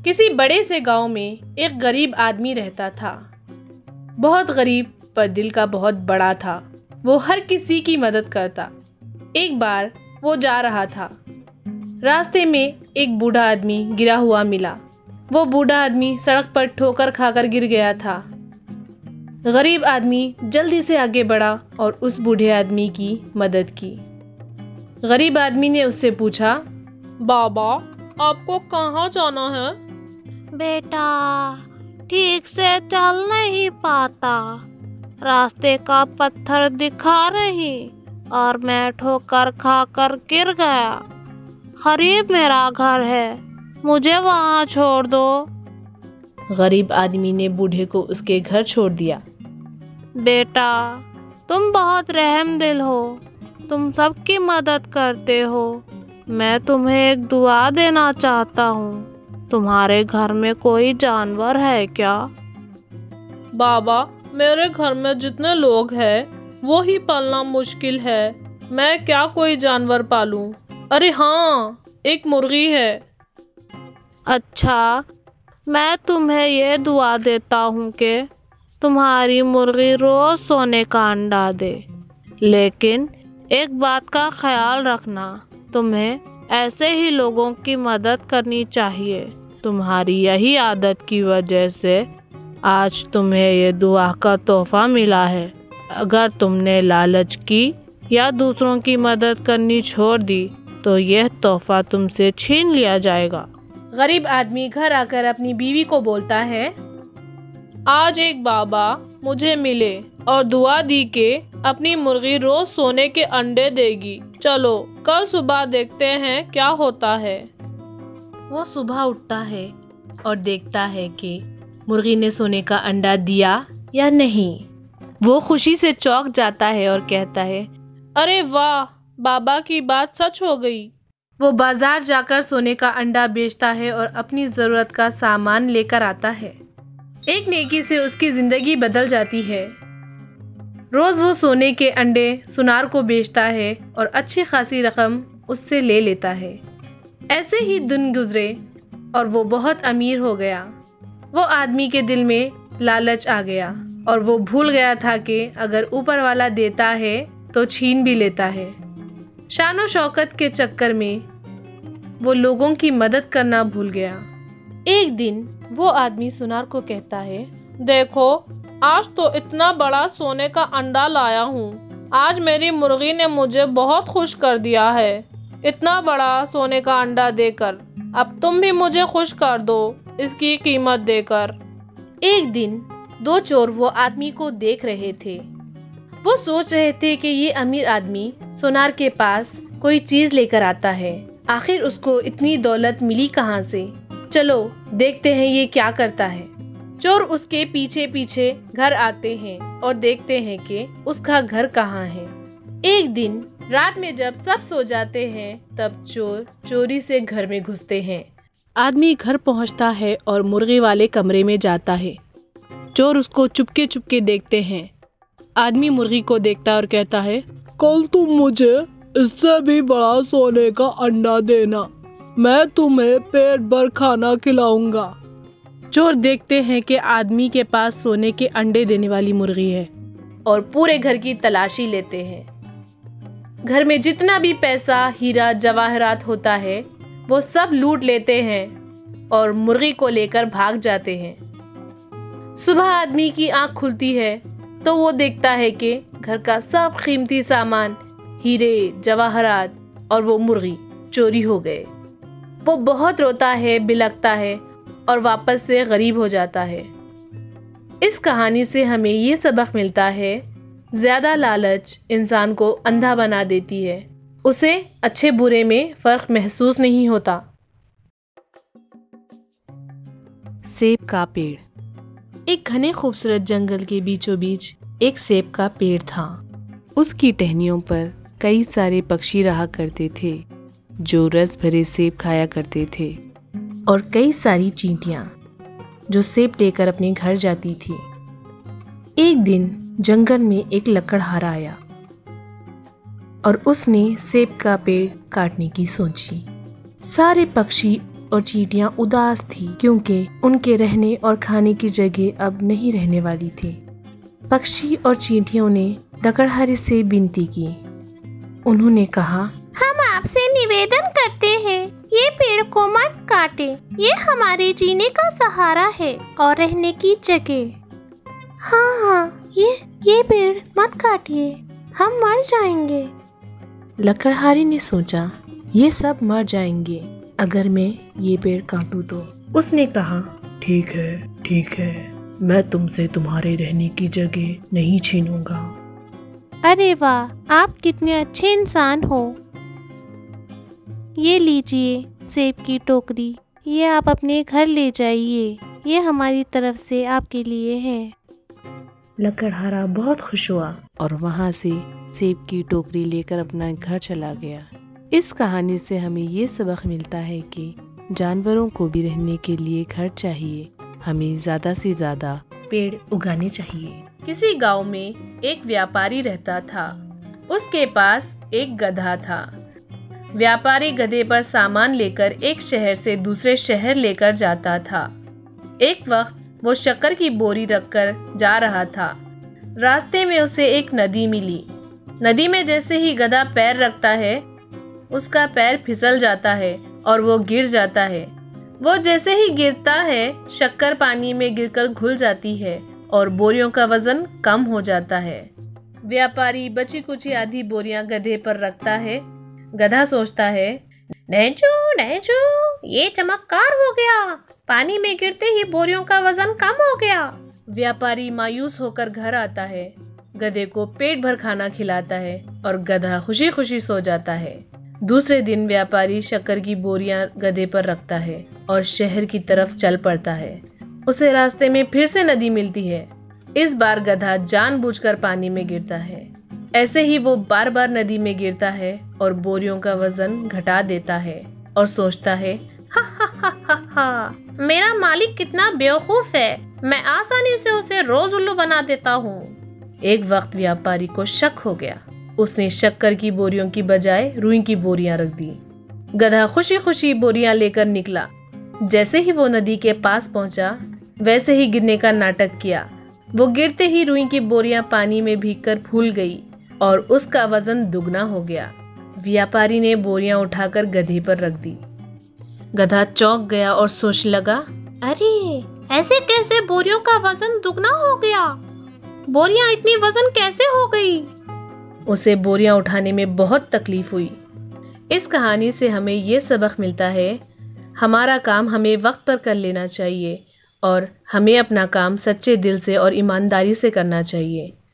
किसी बड़े से गांव में एक गरीब आदमी रहता था। बहुत गरीब पर दिल का बहुत बड़ा था। वो हर किसी की मदद करता। एक बार वो जा रहा था। रास्ते में एक बूढ़ा आदमी गिरा हुआ मिला। वो बूढ़ा आदमी सड़क पर ठोकर खाकर गिर गया था। गरीब आदमी जल्दी से आगे बढ़ा और उस बूढ़े आदमी की मदद की। गरीब आदमी ने उससे पूछा, बाबा, आपको कहाँ जाना है? बेटा, ठीक से चल नहीं पाता। रास्ते का पत्थर दिखा रही और मैं ठोकर खाकर गिर गया। करीब मेरा घर है, मुझे वहाँ छोड़ दो। गरीब आदमी ने बूढ़े को उसके घर छोड़ दिया। बेटा, तुम बहुत रहमदिल हो। तुम सबकी मदद करते हो। मैं तुम्हें एक दुआ देना चाहता हूँ। तुम्हारे घर में कोई जानवर है क्या? बाबा, मेरे घर में जितने लोग हैं वो ही पालना मुश्किल है। मैं क्या कोई जानवर पालूं? अरे हाँ, एक मुर्गी है। अच्छा, मैं तुम्हें ये दुआ देता हूँ कि तुम्हारी मुर्गी रोज सोने का अंडा दे। लेकिन एक बात का ख्याल रखना, तुम्हें ऐसे ही लोगों की मदद करनी चाहिए। तुम्हारी यही आदत की वजह से आज तुम्हें ये दुआ का तोहफा मिला है। अगर तुमने लालच की या दूसरों की मदद करनी छोड़ दी तो यह तोहफा तुमसे छीन लिया जाएगा। गरीब आदमी घर आकर अपनी बीवी को बोलता है, आज एक बाबा मुझे मिले और दुआ दी कि अपनी मुर्गी रोज सोने के अंडे देगी। चलो कल सुबह देखते हैं क्या होता है। वो सुबह उठता है और देखता है कि मुर्गी ने सोने का अंडा दिया या नहीं। वो खुशी से चौंक जाता है और कहता है, अरे वाह, बाबा की बात सच हो गई। वो बाजार जाकर सोने का अंडा बेचता है और अपनी ज़रूरत का सामान लेकर आता है। एक नेकी से उसकी ज़िंदगी बदल जाती है। रोज़ वो सोने के अंडे सुनार को बेचता है और अच्छी खासी रकम उससे ले लेता है। ऐसे ही दिन गुजरे और वो बहुत अमीर हो गया। वो आदमी के दिल में लालच आ गया और वो भूल गया था कि अगर ऊपर वाला देता है तो छीन भी लेता है। शानो शौकत के चक्कर में वो लोगों की मदद करना भूल गया। एक दिन वो आदमी सुनार को कहता है, देखो, आज तो इतना बड़ा सोने का अंडा लाया हूँ। आज मेरी मुर्गी ने मुझे बहुत खुश कर दिया है इतना बड़ा सोने का अंडा देकर। अब तुम भी मुझे खुश कर दो इसकी कीमत देकर। एक दिन दो चोर वो आदमी को देख रहे थे। वो सोच रहे थे कि ये अमीर आदमी सुनार के पास कोई चीज लेकर आता है। आखिर उसको इतनी दौलत मिली कहाँ से? चलो देखते हैं ये क्या करता है। चोर उसके पीछे पीछे घर आते हैं और देखते हैं कि उसका घर कहाँ है। एक दिन रात में जब सब सो जाते हैं तब चोर चोरी से घर में घुसते हैं। आदमी घर पहुंचता है और मुर्गी वाले कमरे में जाता है। चोर उसको चुपके चुपके देखते हैं। आदमी मुर्गी को देखता है और कहता है, कल तुम मुझे इससे भी बड़ा सोने का अंडा देना, मैं तुम्हें पेट भर खाना खिलाऊंगा। चोर देखते हैं कि आदमी के पास सोने के अंडे देने वाली मुर्गी है और पूरे घर की तलाशी लेते हैं। घर में जितना भी पैसा, हीरा जवाहरात होता है वो सब लूट लेते हैं और मुर्गी को लेकर भाग जाते हैं। सुबह आदमी की आंख खुलती है तो वो देखता है कि घर का सब कीमती सामान, हीरे जवाहरात और वो मुर्गी चोरी हो गए। वो बहुत रोता है, बिलखता है और वापस से गरीब हो जाता है। इस कहानी से हमें ये सबक मिलता है, ज़्यादा लालच इंसान को अंधा बना देती है। उसे अच्छे बुरे में फ़र्क महसूस नहीं होता। सेब का पेड़। एक घने खूबसूरत जंगल के बीचों बीच एक सेब का पेड़ था। उसकी टहनियों पर कई सारे पक्षी रहा करते थे जो रस भरे सेब खाया करते थे और कई सारी चींटियां जो सेब लेकर अपने घर जाती थी। एक दिन जंगल में एक लकड़हारा आया और उसने सेब का पेड़ काटने की सोची। सारे पक्षी और चींटियां उदास थी क्योंकि उनके रहने और खाने की जगह अब नहीं रहने वाली थी। पक्षी और चींटियों ने लकड़हारे से विनती की। उन्होंने कहा, हम आपसे निवेदन करते हैं, ये पेड़ को मत काटे। ये हमारे जीने का सहारा है और रहने की जगह। हाँ, ये पेड़ मत काटिए, हम मर जाएंगे। लकड़हारे ने सोचा, ये सब मर जाएंगे अगर मैं ये पेड़ काटूं तो। उसने कहा, ठीक है, मैं तुमसे तुम्हारे रहने की जगह नहीं छीनूंगा। अरे वाह, आप कितने अच्छे इंसान हो। ये लीजिए सेब की टोकरी, ये आप अपने घर ले जाइए, ये हमारी तरफ से आपके लिए है। लकड़हारा बहुत खुश हुआ और वहाँ से सेब की टोकरी लेकर अपना घर चला गया। इस कहानी से हमें ये सबक मिलता है कि जानवरों को भी रहने के लिए घर चाहिए। हमें ज्यादा से ज्यादा पेड़ उगाने चाहिए। किसी गांव में एक व्यापारी रहता था। उसके पास एक गधा था। व्यापारी गधे पर सामान लेकर एक शहर से दूसरे शहर लेकर जाता था। एक वक्त वो शक्कर की बोरी रखकर जा रहा था। रास्ते में उसे एक नदी मिली। नदी में जैसे ही गधा पैर रखता है, उसका पैर फिसल जाता है और वो गिर जाता है। वो जैसे ही गिरता है, शक्कर पानी में गिरकर घुल जाती है और बोरियों का वजन कम हो जाता है। व्यापारी बची कुची आधी बोरियां गधे पर रखता है। गधा सोचता है, नहीं, ये चमत्कार हो गया, पानी में गिरते ही बोरियों का वजन कम हो गया। व्यापारी मायूस होकर घर आता है, गधे को पेट भर खाना खिलाता है और गधा खुशी खुशी सो जाता है। दूसरे दिन व्यापारी शक्कर की बोरियां गधे पर रखता है और शहर की तरफ चल पड़ता है। उसे रास्ते में फिर से नदी मिलती है। इस बार गधा जानबूझकर पानी में गिरता है। ऐसे ही वो बार बार नदी में गिरता है और बोरियों का वजन घटा देता है और सोचता है, हा, मेरा मालिक कितना बेवकूफ है, मैं आसानी से उसे रोज उल्लू बना देता हूँ। एक वक्त व्यापारी को शक हो गया। उसने शक्कर की बोरियों की बजाय रुई की बोरियां रख दी। गधा खुशी खुशी बोरियां लेकर निकला। जैसे ही वो नदी के पास पहुंचा, वैसे ही गिरने का नाटक किया। वो गिरते ही रुई की बोरियां पानी में भीगकर फूल गई और उसका वजन दुगना हो गया। व्यापारी ने बोरियां उठाकर गधे पर रख दी। गधा चौंक गया और सोचने लगा, अरे ऐसे कैसे बोरियों का वजन दुगना हो गया? बोरियां इतनी वजन कैसे हो गई? उसे बोरियां उठाने में बहुत तकलीफ हुई। इस कहानी से हमें ये सबक मिलता है, हमारा काम हमें वक्त पर कर लेना चाहिए और हमें अपना काम सच्चे दिल से और ईमानदारी से करना चाहिए।